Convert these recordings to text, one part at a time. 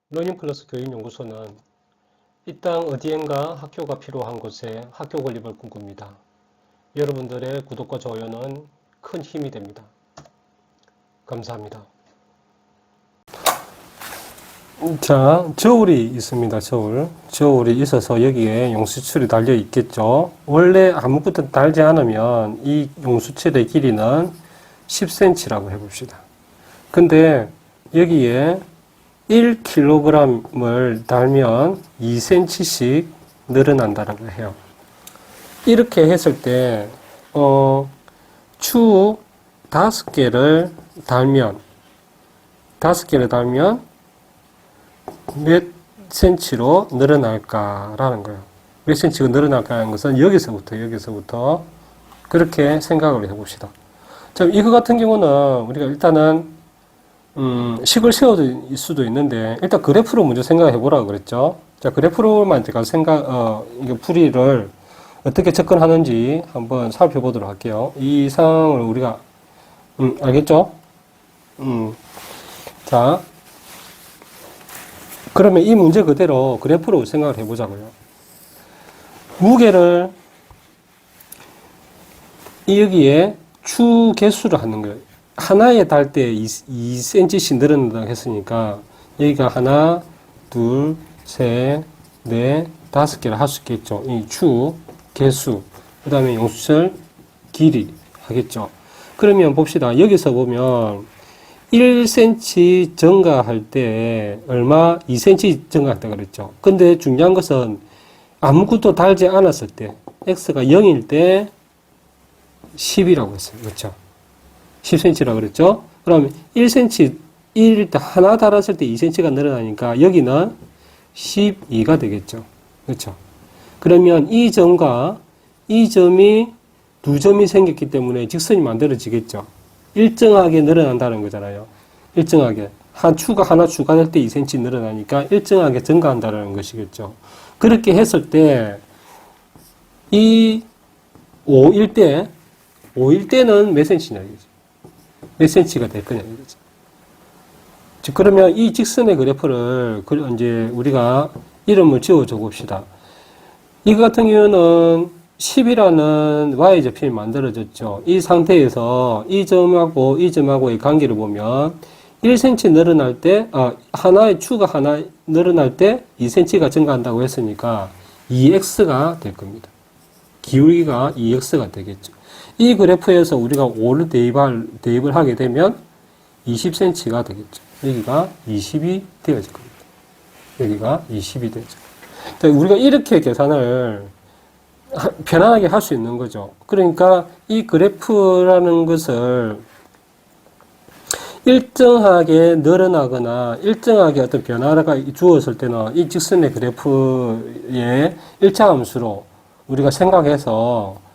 러닝플러스 교육연구소는 이 땅 어디엔가 학교가 필요한 곳에 학교 건립을 꿈꿉니다. 여러분들의 구독과 좋아요는 큰 힘이 됩니다. 감사합니다. 자, 저울이 있습니다. 저울이 있어서 여기에 용수철이 달려 있겠죠. 원래 아무것도 달지 않으면 이 용수철의 길이는 10cm라고 해봅시다. 근데 여기에 1kg을 달면 2cm씩 늘어난다라고 해요. 이렇게 했을 때 추 5개를 달면 몇 cm로 늘어날까라는 거예요. 몇 cm가 늘어날까라는 것은 여기서부터 그렇게 생각을 해봅시다. 자, 이거 같은 경우는 우리가 일단은 식을 세워질 수도 있는데, 일단 그래프로 먼저 생각해 보라고 그랬죠. 자, 그래프로만 제가 이거 풀이를 어떻게 접근하는지 한번 살펴보도록 할게요. 이 상황을 우리가, 알겠죠? 자, 그러면 이 문제 그대로 그래프로 생각을 해 보자고요. 무게를 여기에 추 개수를 하는 거예요. 하나에 달 때 2cm씩 늘어난다고 했으니까 여기가 하나, 둘, 셋, 넷, 5개를 할 수 있겠죠. 이 추, 개수, 그 다음에 용수철, 길이 하겠죠. 그러면 봅시다. 여기서 보면 1cm 증가할 때 얼마? 2cm 증가했다 그랬죠. 근데 중요한 것은 아무것도 달지 않았을 때 x가 0일 때 10이라고 했어요. 그렇죠? 10cm라고 그랬죠? 그럼 1cm, 1일 때 하나 달았을 때 2cm가 늘어나니까 여기는 12가 되겠죠. 그렇죠? 그러면 이 점과 이 점이 두 점이 생겼기 때문에 직선이 만들어지겠죠. 일정하게 늘어난다는 거잖아요. 일정하게. 추가 하나 추가될 때 2cm 늘어나니까 일정하게 증가한다는 것이겠죠. 그렇게 했을 때, 이 5일 때는 몇 cm냐, 이거죠. 몇 cm가 될 거냐, 이거죠. 그러면 이 직선의 그래프를, 이제 우리가 이름을 지어줘 봅시다. 이거 같은 경우는 10이라는 y좌표이 만들어졌죠. 이 상태에서 이 점하고의 관계를 보면 1cm 늘어날 때, 하나의 추가 하나 늘어날 때 2cm가 증가한다고 했으니까 2x가 될 겁니다. 기울기가 2x가 되겠죠. 이 그래프에서 우리가 5를 대입을 하게 되면 20cm가 되겠죠. 여기가 20이 되어질 겁니다. 여기가 20이 되죠. 우리가 이렇게 계산을 편안하게 할 수 있는 거죠. 그러니까 이 그래프라는 것을 일정하게 늘어나거나 일정하게 어떤 변화가 주었을 때는 이 직선의 그래프의 일차함수로 우리가 생각해서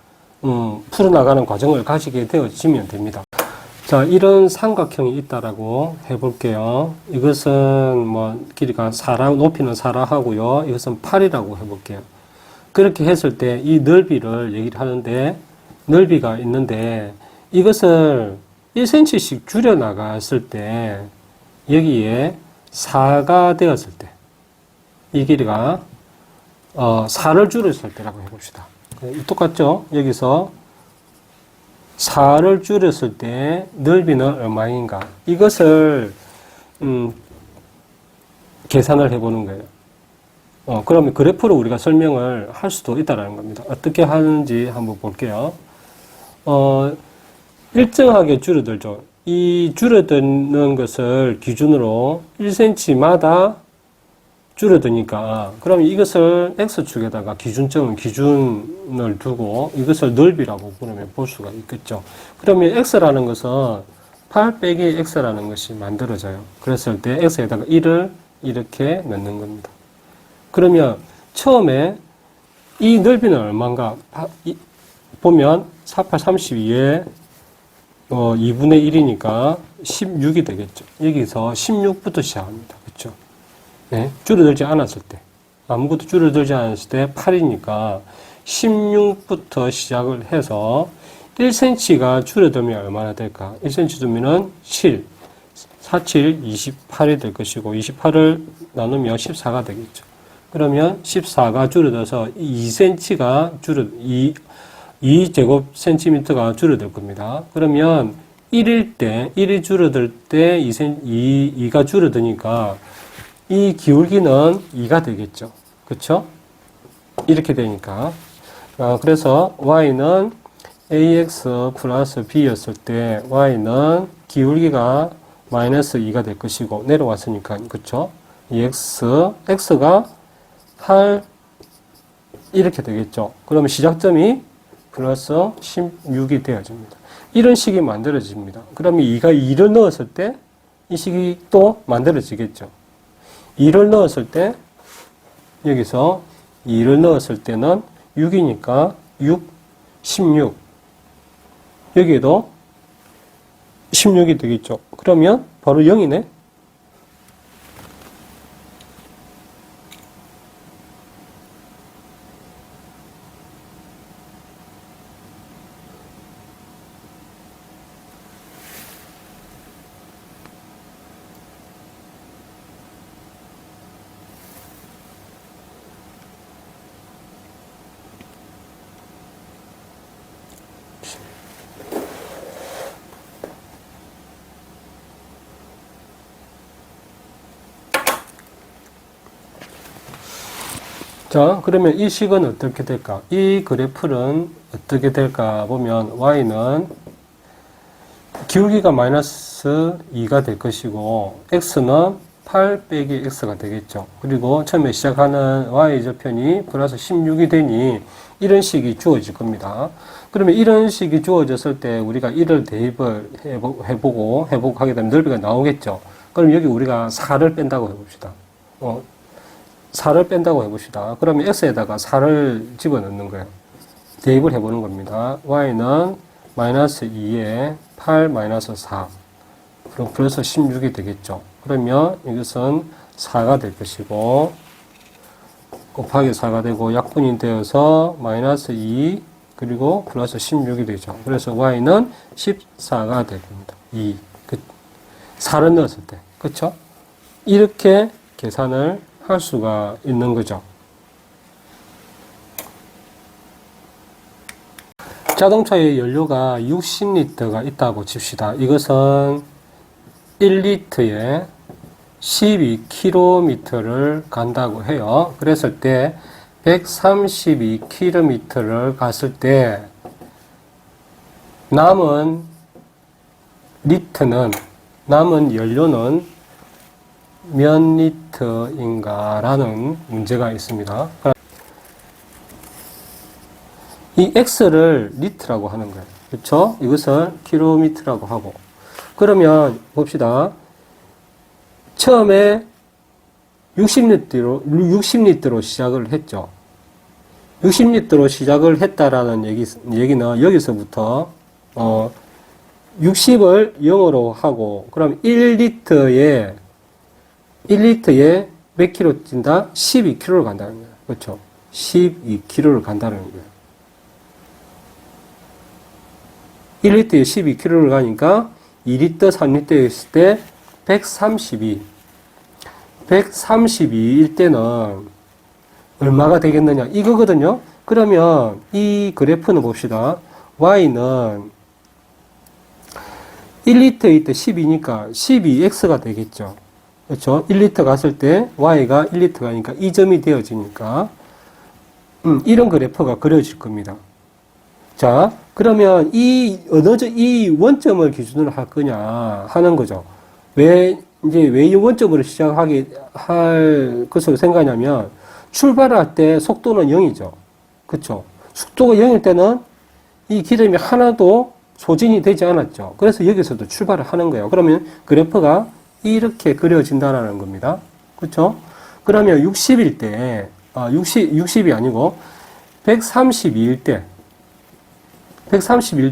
풀어나가는 과정을 가지게 되어지면 됩니다. 자, 이런 삼각형이 있다라고 해볼게요. 이것은 뭐 길이가 4라, 높이는 4라 하고요. 이것은 8이라고 해볼게요. 그렇게 했을 때 이 넓이를 얘기를 하는데, 넓이가 있는데 이것을 1cm씩 줄여 나갔을 때 여기에 4가 되었을 때 이 길이가 4를 줄였을 때라고 해봅시다. 똑같죠? 여기서 4를 줄였을 때 넓이는 얼마인가? 이것을 계산을 해보는 거예요. 그러면 그래프로 우리가 설명을 할 수도 있다라는 겁니다. 어떻게 하는지 한번 볼게요. 일정하게 줄어들죠. 이 줄어드는 것을 기준으로 1cm마다 줄어드니까, 그럼 이것을 x축에다가 기준을 두고 이것을 넓이라고 그러면 볼 수가 있겠죠. 그러면 x라는 것은 8 빼기 x라는 것이 만들어져요. 그랬을 때 x에다가 1을 이렇게 넣는 겁니다. 그러면 처음에 이 넓이는 얼마인가 보면 48, 32에 2분의 1이니까 16이 되겠죠. 여기서 16부터 시작합니다. 그렇죠? 네, 줄어들지 않았을 때, 아무것도 줄어들지 않았을 때 8이니까 16부터 시작을 해서 1cm가 줄어들면 얼마나 될까? 1cm 주면은 7, 47, 28이 될 것이고 28을 나누면 14가 되겠죠. 그러면 14가 줄어들어서 2cm가 2제곱 센티미터가 줄어들 겁니다. 그러면 1이 줄어들 때 2가 줄어드니까 이 기울기는 2가 되겠죠. 그쵸? 이렇게 되니까. 그래서 y는 ax 플러스 b였을 때 y는 기울기가 마이너스 2가 될 것이고 내려왔으니까 그쵸? x가 8 이렇게 되겠죠. 그러면 시작점이 플러스 16이 되어집니다. 이런 식이 만들어집니다. 그러면 2가 2를 넣었을 때 이 식이 또 만들어지겠죠. 2를 넣었을 때 여기서 2를 넣었을 때는 6이니까 6, 16 여기에도 16이 되겠죠. 그러면 바로 0이네. 자, 그러면 이 식은 어떻게 될까? 이 그래프는 어떻게 될까 보면 y는 기울기가 마이너스 2가 될 것이고 x는 8 빼기 x가 되겠죠. 그리고 처음에 시작하는 y좌편이 플러스 16이 되니 이런 식이 주어질 겁니다. 그러면 이런 식이 주어졌을 때 우리가 이를 대입을 해보고 하게 되면 넓이가 나오겠죠. 그럼 여기 우리가 4를 뺀다고 해봅시다. 4를 뺀다고 해봅시다. 그러면 x에다가 4를 집어넣는 거예요. 대입을 해보는 겁니다. y는 마이너스 2에 8 마이너스 4 그럼 플러스 16이 되겠죠. 그러면 이것은 4가 될 것이고 곱하기 4가 되고 약분이 되어서 마이너스 2 그리고 플러스 16이 되죠. 그래서 y는 14가 될 겁니다. 4를 넣었을 때. 그렇죠? 이렇게 계산을 할 수가 있는 거죠. 자동차의 연료가 60리터가 있다고 칩시다. 이것은 1리터에 12km를 간다고 해요. 그랬을 때 132km를 갔을 때 남은 연료는 몇 리터인가 라는 문제가 있습니다. 이 x를 리터라고 하는 거예요. 그렇죠? 이것을 킬로미터라고 하고. 그러면 봅시다. 처음에 60리터로 시작을 했죠. 60리터로 시작을 했다라는 얘기는 여기서부터 60을 0으로 하고 그럼 1리터에 몇 킬로 찐다? 12킬로를 간다는 거예요. 그렇죠? 12킬로를 간다는 거예요. 1리터에 12킬로를 가니까 2리터, 3리터에 있을 때 132일 때는 얼마가 되겠느냐? 이거거든요. 그러면 이 그래프는 봅시다. y는 1리터일 때 12니까 12x가 되겠죠. 그렇죠? 1리터 갔을 때 y가 1리터 가니까 이 점이 되어지니까 이런 그래프가 그려질 겁니다. 자, 그러면 이 원점을 기준으로 할 거냐 하는 거죠. 왜 이 원점으로 할 것으로 생각하냐면 출발할 때 속도는 0이죠. 그렇죠? 속도가 0일 때는 이 기름이 하나도 소진이 되지 않았죠. 그래서 여기서도 출발을 하는 거예요. 그러면 그래프가 이렇게 그려진다는 겁니다. 그렇죠? 그러면 60일 때, 60이 아니고 132일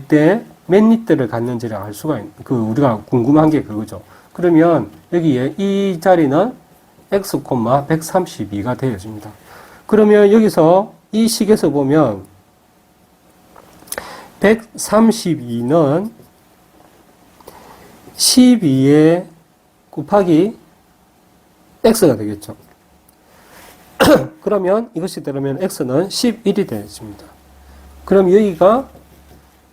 때 몇 리터를 갔는지를 알 수가 우리가 궁금한 게 그거죠. 그러면 여기에 이 자리는 x, 132가 되어집니다. 그러면 여기서 이 식에서 보면 132는 12의 곱하기 x가 되겠죠. 그러면 이것이 되려면 x는 11이 되겠습니다. 그럼 여기가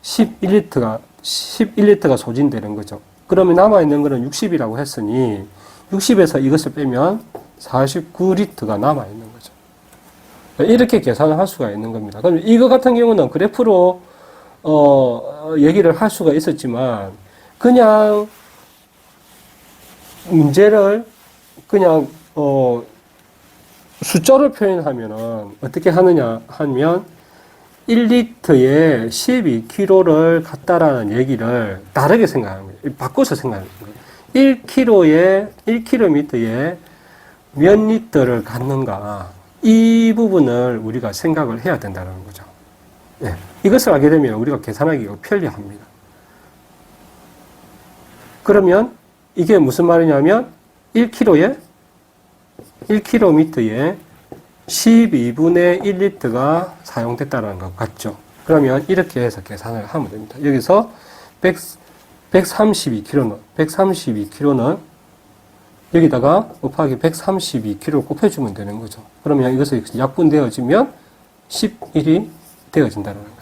11리터가 소진되는 거죠. 그러면 남아있는 거는 60이라고 했으니 60에서 이것을 빼면 49리터가 남아있는 거죠. 이렇게 계산을 할 수가 있는 겁니다. 그럼 이거 같은 경우는 그래프로 얘기를 할 수가 있었지만 그냥 문제를 그냥 숫자로 표현하면은 어떻게 하느냐 하면 1리터에 12kg를 갖다라는 얘기를 다르게 생각하는 거예요. 바꿔서 생각하는 거예요. 1km에 몇 리터를 갖는가 이 부분을 우리가 생각을 해야 된다는 거죠. 예. 이것을 알게 되면 우리가 계산하기가 편리합니다. 그러면 이게 무슨 말이냐면 1km에 12분의 1리터가 사용됐다는 것 같죠. 그러면 이렇게 해서 계산을 하면 됩니다. 여기서 132kg는 여기다가 곱하기 132kg를 곱해주면 되는 거죠. 그러면 이것이 약분되어지면 11이 되어진다는 거죠.